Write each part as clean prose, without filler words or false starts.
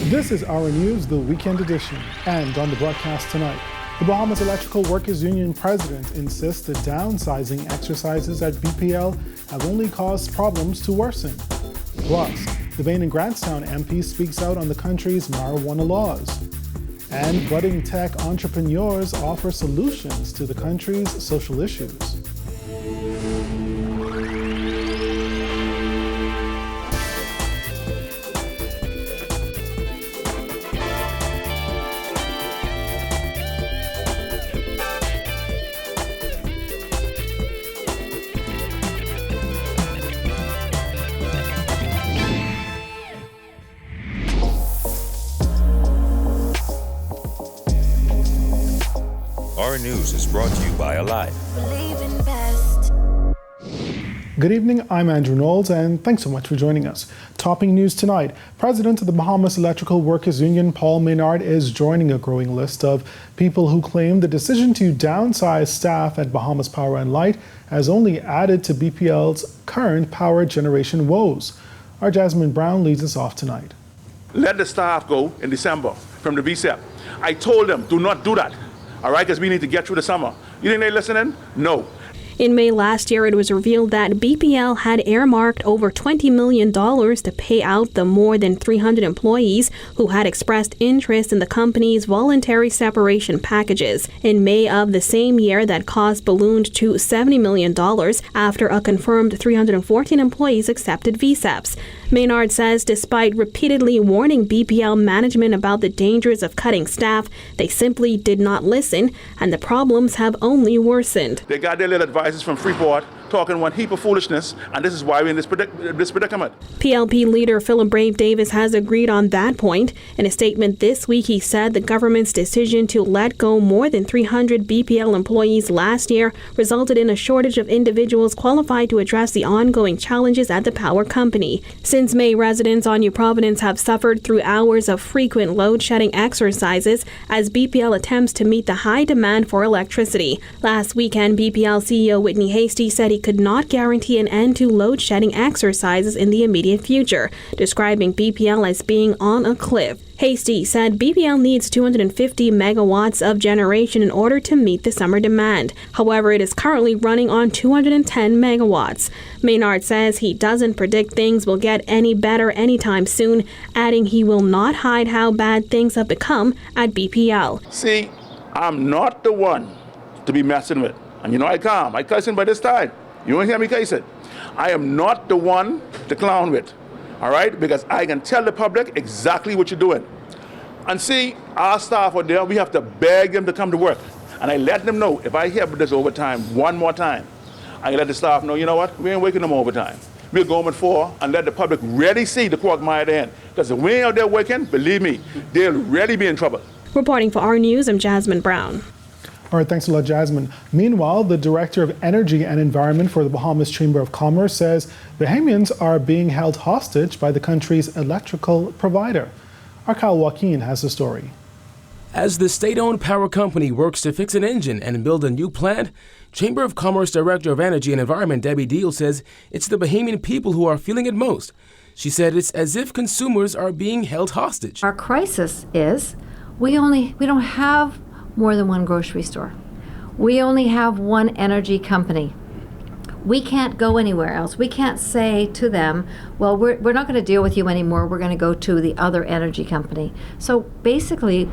This is our news, the weekend edition, and on the broadcast tonight, the Bahamas Electrical Workers Union president insists the downsizing exercises at BPL have only caused problems to worsen. Plus, the Bain and Grantstown MP speaks out on the country's marijuana laws. And budding tech entrepreneurs offer solutions to the country's social issues. Our news is brought to you by Alive. Good evening, I'm Andrew Knowles, and thanks so much for joining us. Topping news tonight, President of the Bahamas Electrical Workers Union, Paul Maynard, is joining a growing list of people who claim the decision to downsize staff at Bahamas Power and Light has only added to BPL's current power generation woes. Our Jasmine Brown leads us off tonight. Let the staff go in December from the VSEP. I told them, do not do that. All right, because we need to get through the summer. You think they're listening? No. In May last year, it was revealed that BPL had earmarked over $20 million to pay out the more than 300 employees who had expressed interest in the company's voluntary separation packages. In May of the same year, that cost ballooned to $70 million after a confirmed 314 employees accepted VSEPs. Maynard says despite repeatedly warning BPL management about the dangers of cutting staff, they simply did not listen, and the problems have only worsened. They got their little advisors from Freeport talking one heap of foolishness, and this is why we're in this predicament. PLP leader Philip Brave Davis has agreed on that point. In a statement this week, he said the government's decision to let go more than 300 BPL employees last year resulted in a shortage of individuals qualified to address the ongoing challenges at the power company. Since May, residents on New Providence have suffered through hours of frequent load-shedding exercises as BPL attempts to meet the high demand for electricity. Last weekend, BPL CEO Whitney Hastie said he could not guarantee an end to load-shedding exercises in the immediate future, describing BPL as being on a cliff. Hastie said BPL needs 250 megawatts of generation in order to meet the summer demand. However, it is currently running on 210 megawatts. Maynard says he doesn't predict things will get any better anytime soon, adding he will not hide how bad things have become at BPL. See, I'm not the one to be messing with. And you know I calm. I cussing by this time. You won't hear me cussing. I am not the one to clown with. All right? Because I can tell the public exactly what you're doing. And see, our staff out there, we have to beg them to come to work. And I let them know, if I hear this overtime one more time, I let the staff know, you know what? We ain't working no more overtime. We'll go home at 4 and let the public really see the quagmire at the end. Because if we ain't out there working, believe me, they'll really be in trouble. Reporting for our news, I'm Jasmine Brown. All right, thanks a lot, Jasmine. Meanwhile, the Director of Energy and Environment for the Bahamas Chamber of Commerce says Bahamians are being held hostage by the country's electrical provider. Our Kyle Joaquin has the story. As the state-owned power company works to fix an engine and build a new plant, Chamber of Commerce Director of Energy and Environment Debbie Deal says it's the Bahamian people who are feeling it most. She said it's as if consumers are being held hostage. Our crisis is we don't have more than one grocery store. We only have one energy company. We can't go anywhere else. We can't say to them, well, we're not going to deal with you anymore. We're going to go to the other energy company. So basically,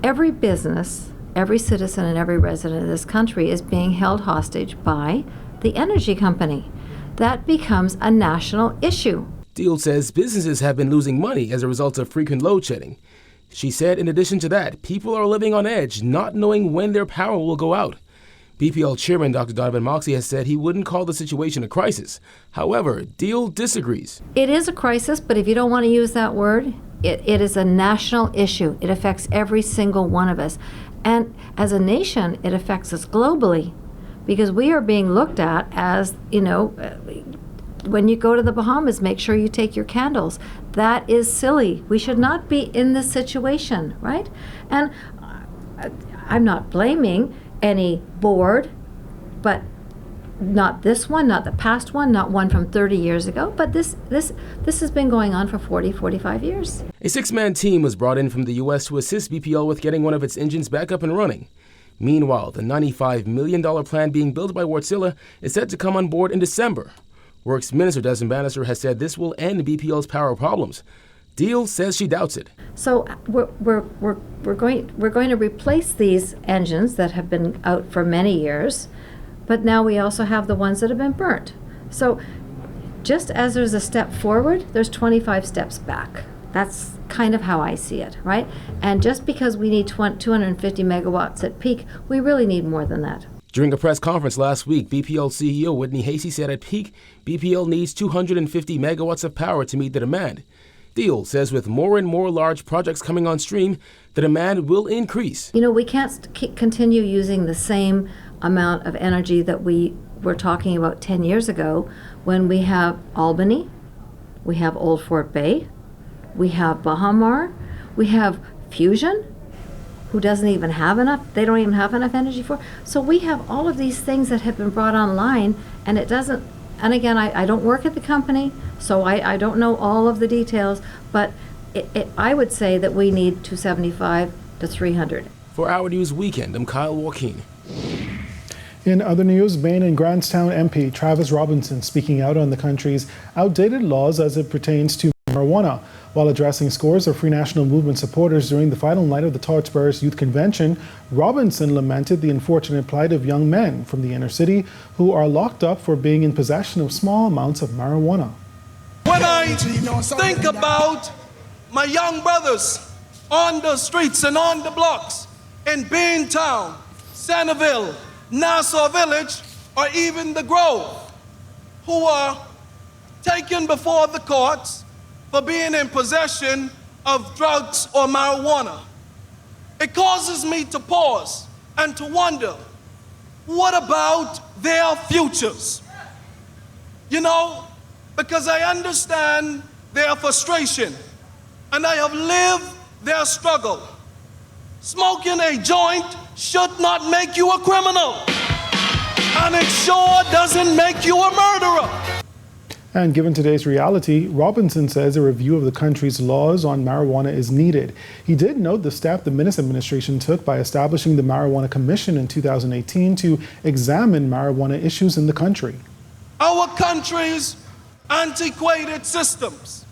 every business, every citizen, and every resident of this country is being held hostage by the energy company. That becomes a national issue. Deal says businesses have been losing money as a result of frequent load shedding. She said in addition to that, people are living on edge, not knowing when their power will go out. BPL Chairman Dr. Donovan Moxley has said he wouldn't call the situation a crisis. However, Deal disagrees. It is a crisis, but if you don't want to use that word, it is a national issue. It affects every single one of us. And as a nation, it affects us globally because we are being looked at as, when you go to the Bahamas, make sure you take your candles. That is silly. We should not be in this situation, right? And I'm not blaming any board, but Not this one, not the past one, not one from 30 years ago, but this has been going on for 40, 45 years. A 6-man team was brought in from the U.S. to assist BPL with getting one of its engines back up and running. Meanwhile, the $95 million plan being built by Wärtsilä is set to come on board in December. Works Minister Desmond Bannister has said this will end BPL's power problems. Deal says she doubts it. So we're going to replace these engines that have been out for many years, but now we also have the ones that have been burnt. So just as there's a step forward, there's 25 steps back. That's kind of how I see it, right? And just because we need 250 megawatts at peak, we really need more than that. During a press conference last week, BPL CEO Whitney Hasey said at peak, BPL needs 250 megawatts of power to meet the demand. Deal says with more and more large projects coming on stream, the demand will increase. You know, we can't continue using the same amount of energy that we were talking about 10 years ago when we have Albany, we have Old Fort Bay, we have Bahamar, we have Fusion, who doesn't even have enough, they don't even have enough energy for. So we have all of these things that have been brought online, and it doesn't, and again, I don't work at the company, so I don't know all of the details, but I would say that we need 275 to 300. For Our News Weekend, I'm Kyle Joaquin. In other news, Maine and Grantstown MP Travis Robinson speaking out on the country's outdated laws as it pertains to marijuana. While addressing scores of Free National Movement supporters during the final night of the Torchbearers Youth Convention, Robinson lamented the unfortunate plight of young men from the inner city who are locked up for being in possession of small amounts of marijuana. When I think about my young brothers on the streets and on the blocks in Beantown, Centerville, Nassau Village, or even the Grove, who are taken before the courts for being in possession of drugs or marijuana, it causes me to pause and to wonder, what about their futures? You know, because I understand their frustration and I have lived their struggle. Smoking a joint should not make you a criminal, and it sure doesn't make you a murderer. And given today's reality, Robinson says a review of the country's laws on marijuana is needed. He did note the step the Minnis administration took by establishing the Marijuana Commission in 2018 to examine marijuana issues in the country. Our country's antiquated systems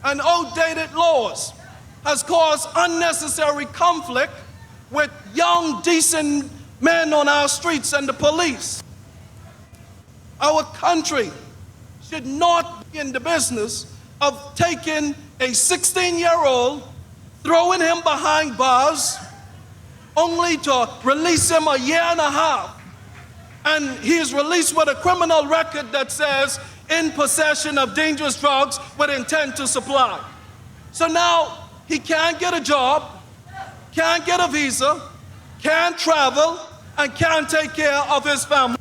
and outdated laws has caused unnecessary conflict with young, decent men on our streets and the police. Our country should not be in the business of taking a 16-year-old, throwing him behind bars, only to release him a year and a half. And he is released with a criminal record that says in possession of dangerous drugs with intent to supply. So now he can't get a job, can't get a visa, can't travel, and can't take care of his family.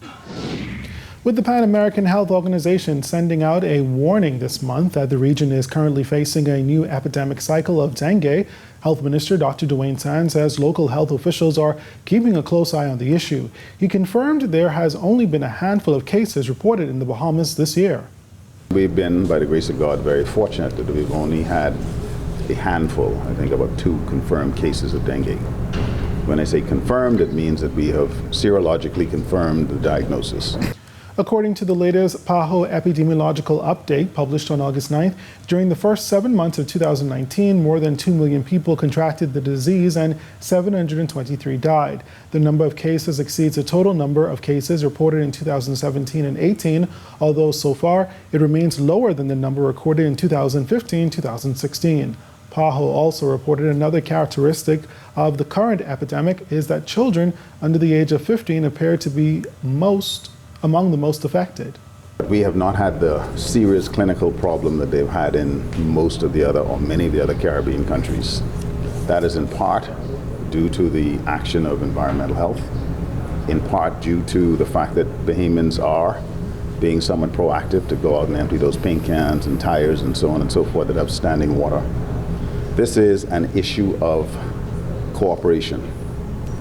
With the Pan American Health Organization sending out a warning this month that the region is currently facing a new epidemic cycle of dengue, Health Minister Dr. Dwayne Sand says local health officials are keeping a close eye on the issue. He confirmed there has only been a handful of cases reported in the Bahamas this year. We've been, by the grace of God, very fortunate that we've only had a handful, I think about 2 confirmed cases of dengue. When I say confirmed, it means that we have serologically confirmed the diagnosis. According to the latest PAHO epidemiological update published on August 9th, during the first 7 months of 2019, more than 2 million people contracted the disease and 723 died. The number of cases exceeds the total number of cases reported in 2017 and 18, although so far it remains lower than the number recorded in 2015-2016. PAHO also reported another characteristic of the current epidemic is that children under the age of 15 appear to be among the most affected. We have not had the serious clinical problem that they've had in most of the other, or many of the other Caribbean countries. That is in part due to the action of environmental health, in part due to the fact that Bahamians are being somewhat proactive to go out and empty those paint cans and tires and so on and so forth that have standing water. This is an issue of cooperation,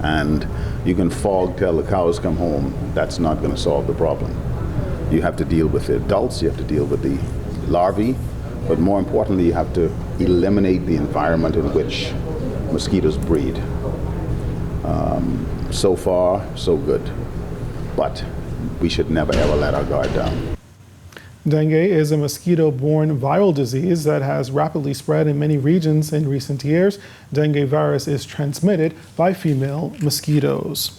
and you can fog till the cows come home. That's not going to solve the problem. You have to deal with the adults, you have to deal with the larvae, but more importantly, you have to eliminate the environment in which mosquitoes breed. So far, so good, but we should never ever let our guard down. Dengue is a mosquito-borne viral disease that has rapidly spread in many regions in recent years. Dengue virus is transmitted by female mosquitoes.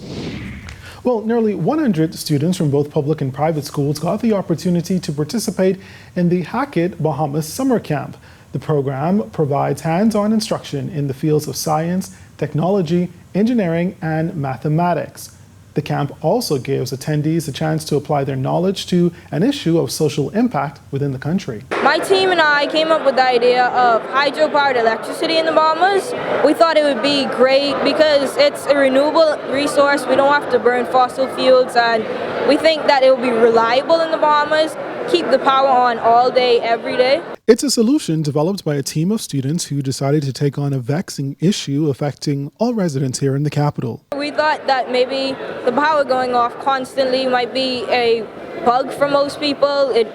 Well, nearly 100 students from both public and private schools got the opportunity to participate in the Hackett Bahamas summer camp. The program provides hands-on instruction in the fields of science, technology, engineering, and mathematics. The camp also gives attendees a chance to apply their knowledge to an issue of social impact within the country. My team and I came up with the idea of hydro-powered electricity in the Bahamas. We thought it would be great because it's a renewable resource. We don't have to burn fossil fuels, and we think that it will be reliable in the Bahamas, keep the power on all day, every day. It's a solution developed by a team of students who decided to take on a vexing issue affecting all residents here in the capital. We thought that maybe the power going off constantly might be a bug for most people. It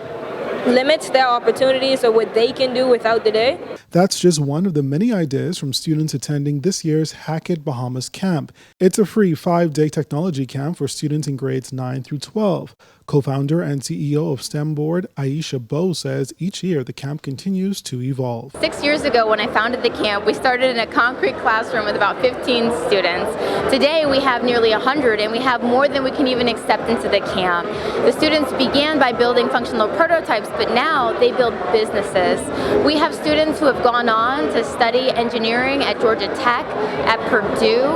limits their opportunities or what they can do without the day. That's just one of the many ideas from students attending this year's Hackett Bahamas camp. It's a free 5-day technology camp for students in grades 9 through 12. Co-founder and CEO of STEM Board, Aisha Bo, says each year the camp continues to evolve. 6 years ago when I founded the camp, we started in a concrete classroom with about 15 students. Today we have nearly 100, and we have more than we can even accept into the camp. The students began by building functional prototypes, but now they build businesses. We have students who have gone on to study engineering at Georgia Tech, at Purdue,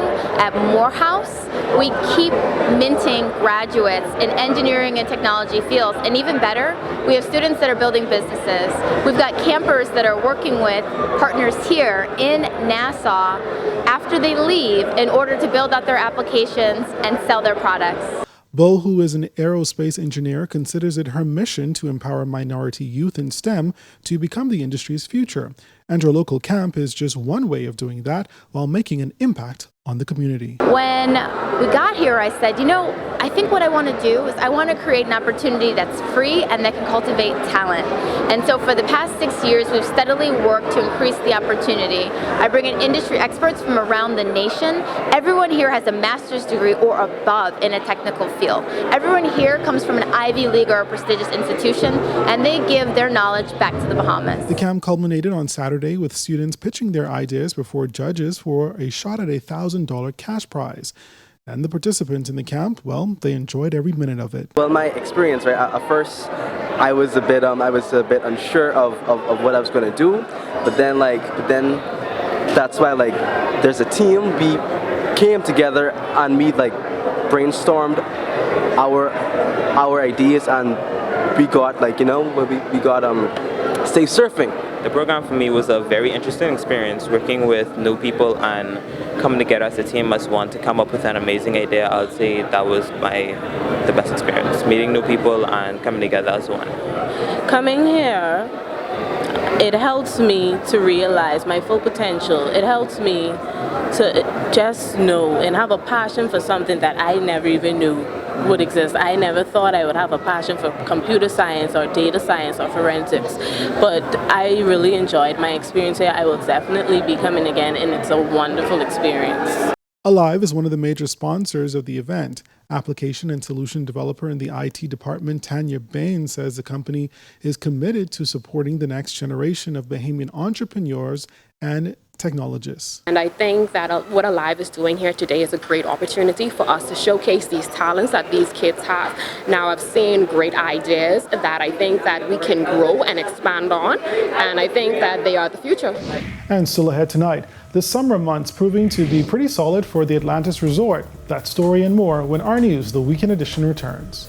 at Morehouse. We keep minting graduates in engineering and technology fields, and even better, we have students that are building businesses. We've got campers that are working with partners here in Nassau after they leave in order to build out their applications and sell their products. Bo, who is an aerospace engineer, considers it her mission to empower minority youth in STEM to become the industry's future. And her local camp is just one way of doing that while making an impact on the community. When we got here, I said, I think what I want to do is I want to create an opportunity that's free and that can cultivate talent. And so for the past 6 years, we've steadily worked to increase the opportunity. I bring in industry experts from around the nation. Everyone here has a master's degree or above in a technical field. Everyone here comes from an Ivy League or a prestigious institution, and they give their knowledge back to the Bahamas. The camp culminated on Saturday with students pitching their ideas before judges for a shot at $1,000 cash prize. And the participants in the camp, well, they enjoyed every minute of it. Well, my experience, right? At first, I was a bit unsure of what I was going to do, but then that's why there's a team. We came together and we brainstormed our ideas, and we got we got safe surfing. The program for me was a very interesting experience, working with new people and coming together as a team as one to come up with an amazing idea. I would say that was the best experience, meeting new people and coming together as one. Coming here, it helps me to realize my full potential. It helps me to just know and have a passion for something that I never even knew would exist. I never thought I would have a passion for computer science or data science or forensics, but I really enjoyed my experience here. I will definitely be coming again, and it's a wonderful experience. Alive is one of the major sponsors of the event. Application and solution developer in the IT department, Tanya Bain, says the company is committed to supporting the next generation of Bahamian entrepreneurs and technologists. And I think that what Alive is doing here today is a great opportunity for us to showcase these talents that these kids have. Now, I've seen great ideas that I think that we can grow and expand on, and I think that they are the future. And still ahead tonight, the summer months proving to be pretty solid for the Atlantis Resort. That story and more when our news, the Weekend Edition, returns.